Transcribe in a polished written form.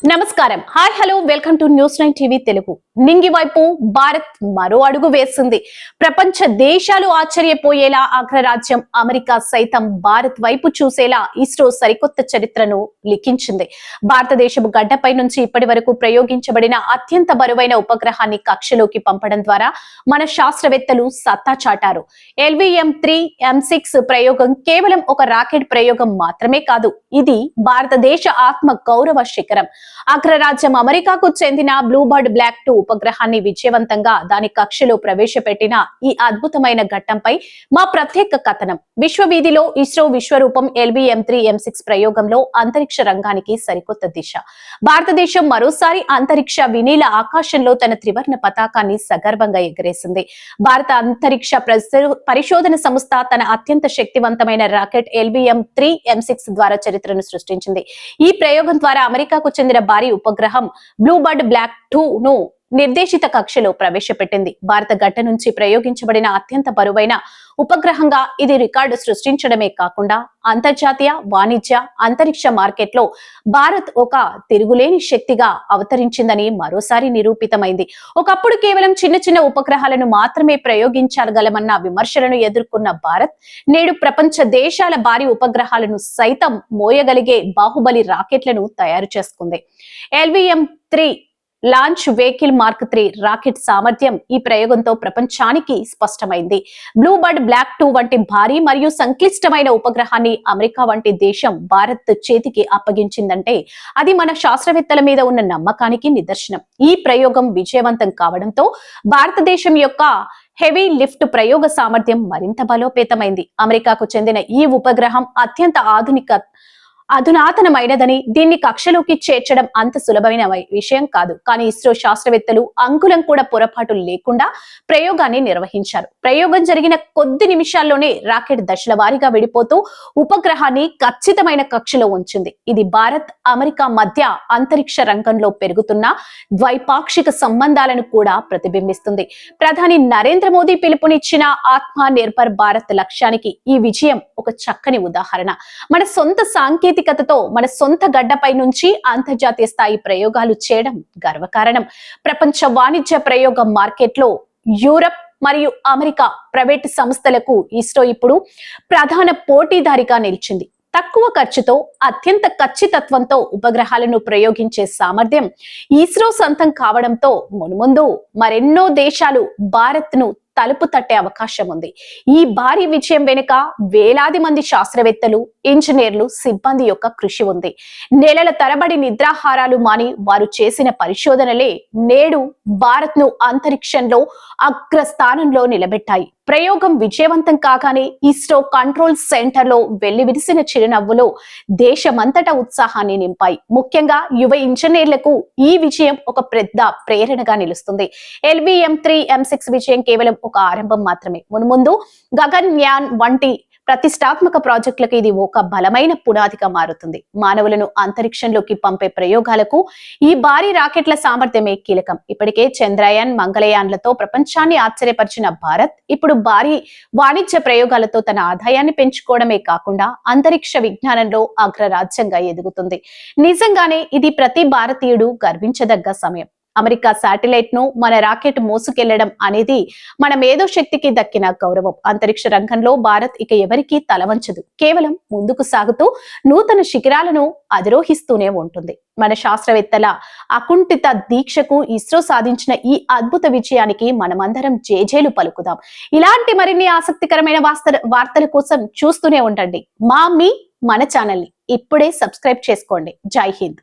నమస్కారం. Hi hello welcome to news 9 TV Telugu. నింగి వైపు భారత్ మరో అడుగు వేసింది. ప్రపంచ దేశాలు ఆశ్చర్యపోయేలా అగ్రరాజ్యం అమెరికా సైతం భారత్ వైపు చూసేలా ఇస్రో సరికొత్త చరిత్రను లిఖించింది. భారతదేశపు గడ్డపై నుంచి ఇప్పటి వరకు ప్రయోగించబడిన అత్యంత బరువైన ఉపగ్రహాన్ని కక్షలోకి పంపడం ద్వారా మన శాస్త్రవేత్తలు సత్తా చాటారు. LVM-3 M6 ప్రయోగం కేవలం ఒక రాకెట్ ప్రయోగం మాత్రమే కాదు, ఇది భారతదేశ ఆత్మ గౌరవ శిఖరం. అగ్రరాజ్యం అమెరికాకు చెందిన బ్లూబర్డ్ బ్లాక్ 2 ఉపగ్రహాన్ని విజయవంతంగా దాని కక్షలో ప్రవేశపెట్టిన ఈ అద్భుతమైన ఘట్టంపై మా ప్రత్యేక కథనం. విశ్వవీధిలో ఇస్రో విశ్వరూపం LVM-3 M6 ప్రయోగంలో అంతరిక్ష రంగానికి సరికొత్త దిశ. భారతదేశం మరోసారి అంతరిక్ష వినీల ఆకాశంలో తన త్రివర్ణ పతాకాన్ని సగర్వంగా ఎగరేసింది. భారత అంతరిక్ష పరిశోధన సంస్థ తన అత్యంత శక్తివంతమైన రాకెట్ LVM-3 M6 ద్వారా చరిత్రను సృష్టించింది. ఈ ప్రయోగం ద్వారా అమెరికాకు చెందిన భారీ ఉపగ్రహం బ్లూబర్డ్ బ్లాక్ 2 ను నిర్దేశిత కక్షలో ప్రవేశపెట్టింది. భారత గడ్డ నుంచి ప్రయోగించబడిన అత్యంత బరువైన ఉపగ్రహంగా ఇది రికార్డు సృష్టించడమే కాకుండా అంతర్జాతీయ వాణిజ్య అంతరిక్ష మార్కెట్లో భారత్ ఒక తిరుగులేని శక్తిగా అవతరించిందని మరోసారి నిరూపితమైంది. ఒకప్పుడు కేవలం చిన్న చిన్న ఉపగ్రహాలను మాత్రమే ప్రయోగించగలమన్న విమర్శలను ఎదుర్కొన్న భారత్ నేడు ప్రపంచ దేశాల భారీ ఉపగ్రహాలను సైతం మోయగలిగే బాహుబలి రాకెట్లను తయారు చేసుకుంది. LVM-3 launch vehicle mark 3 rocket సామర్థ్యం ఈ ప్రయోగంతో ప్రపంచానికి స్పష్టమైంది. బ్లూబర్డ్ బ్లాక్ 2 వంటి భారీ మరియు సంక్లిష్టమైన ఉపగ్రహాన్ని అమెరికా వంటి దేశం భారత్ చేతికి అప్పగించిందంటే అది మన శాస్త్రవేత్తల మీద ఉన్న నమ్మకానికి నిదర్శనం. ఈ ప్రయోగం విజయవంతం కావడంతో భారతదేశం యొక్క హెవీ లిఫ్ట్ ప్రయోగ సామర్థ్యం మరింత బలోపేతమైంది. అమెరికాకు చెందిన ఈ ఉపగ్రహం అత్యంత అధునాతనమైనదని, దీన్ని కక్షలోకి చేర్చడం అంత సులభమైన విషయం కాదు. కానీ ఇస్రో శాస్త్రవేత్తలు అంకులం కూడా పొరపాటు లేకుండా ప్రయోగాన్ని నిర్వహించారు. ప్రయోగం జరిగిన కొద్ది నిమిషాల్లోనే రాకెట్ దశల వారీగా విడిపోతూ ఉపగ్రహాన్ని ఖచ్చితమైన కక్షలో ఉంచింది. ఇది భారత్ అమెరికా మధ్య అంతరిక్ష రంగంలో పెరుగుతున్న ద్వైపాక్షిక సంబంధాలను కూడా ప్రతిబింబిస్తుంది. ప్రధాని నరేంద్ర మోదీ పిలుపునిచ్చిన ఆత్మ నిర్భర్ భారత్ లక్ష్యానికి ఈ విజయం ఒక చక్కని ఉదాహరణ. మన సొంత సాంకేతికతతో మన సొంత గడ్డపై నుంచి అంతర్జాతీయ స్థాయి ప్రయోగాలు చేయడం గర్వకారణం. ప్రపంచ వాణిజ్య ప్రయోగ మార్కెట్లో యూరప్ మరియు అమెరికా ప్రైవేట్ సంస్థలకు ఇస్రో ఇప్పుడు ప్రధాన పోటీదారిగా నిలిచింది. తక్కువ ఖర్చుతో అత్యంత ఖచ్చితత్వంతో ఉపగ్రహాలను ప్రయోగించే సామర్థ్యం ఇస్రో సొంతం కావడంతో మున్ముందు మరెన్నో దేశాలు భారత్ ను తలుపు తట్టే అవకాశం ఉంది. ఈ భారీ విజయం వెనుక వేలాది మంది శాస్త్రవేత్తలు, ఇంజనీర్లు, సిబ్బంది యొక్క కృషి ఉంది. నెలల తరబడి నిద్రాహారాలు మాని వారు చేసిన పరిశోధనలే నేడు భారత్ ను అంతరిక్షంలో అగ్రస్థానంలో నిలబెట్టాయి. ప్రయోగం విజయవంతం కాగానే ఇస్రో కంట్రోల్ సెంటర్ లో వెల్లివిరిసిన చిరునవ్వులు దేశమంతటా ఉత్సాహాన్ని నింపాయి. ముఖ్యంగా యువ ఇంజనీర్లకు ఈ విజయం ఒక పెద్ద ప్రేరణగా నిలుస్తుంది. LVM-3 M6 విజయం కేవలం ఒక ఆరంభం మాత్రమే. మున్ముందు గగన్యాన్ వంటి ప్రతిష్టాత్మక ప్రాజెక్టులకు ఇది ఒక బలమైన పునాదిగా మారుతుంది. మానవులను అంతరిక్షంలోకి పంపే ప్రయోగాలకు ఈ భారీ రాకెట్ల సామర్థ్యమే కీలకం. ఇప్పటికే చంద్రయాన్, మంగళయాన్లతో ప్రపంచాన్ని ఆశ్చర్యపరిచిన భారత్ ఇప్పుడు భారీ వాణిజ్య ప్రయోగాలతో తన ఆదాయాన్ని పెంచుకోవడమే కాకుండా అంతరిక్ష విజ్ఞానంలో అగ్రరాజ్యంగా ఎదుగుతుంది. నిజంగానే ఇది ప్రతి భారతీయుడు గర్వించదగ్గ సమయం. అమెరికా శాటిలైట్ ను మన రాకెట్ మోసుకెళ్లడం అనేది మన మేధో శక్తికి దక్కిన గౌరవం. అంతరిక్ష రంగంలో భారత్ ఇక ఎవరికీ తలవంచదు. కేవలం ముందుకు సాగుతూ నూతన శిఖరాలను అధిరోహిస్తూనే ఉంటుంది. మన శాస్త్రవేత్తల అకుంఠిత దీక్షకు ఇస్రో సాధించిన ఈ అద్భుత విజయానికి మనమందరం జేజేలు పలుకుదాం. ఇలాంటి మరిన్ని ఆసక్తికరమైన వార్తల కోసం చూస్తూనే ఉండండి మన ఛానల్ ని. ఇప్పుడే సబ్స్క్రైబ్ చేసుకోండి. జై హింద్.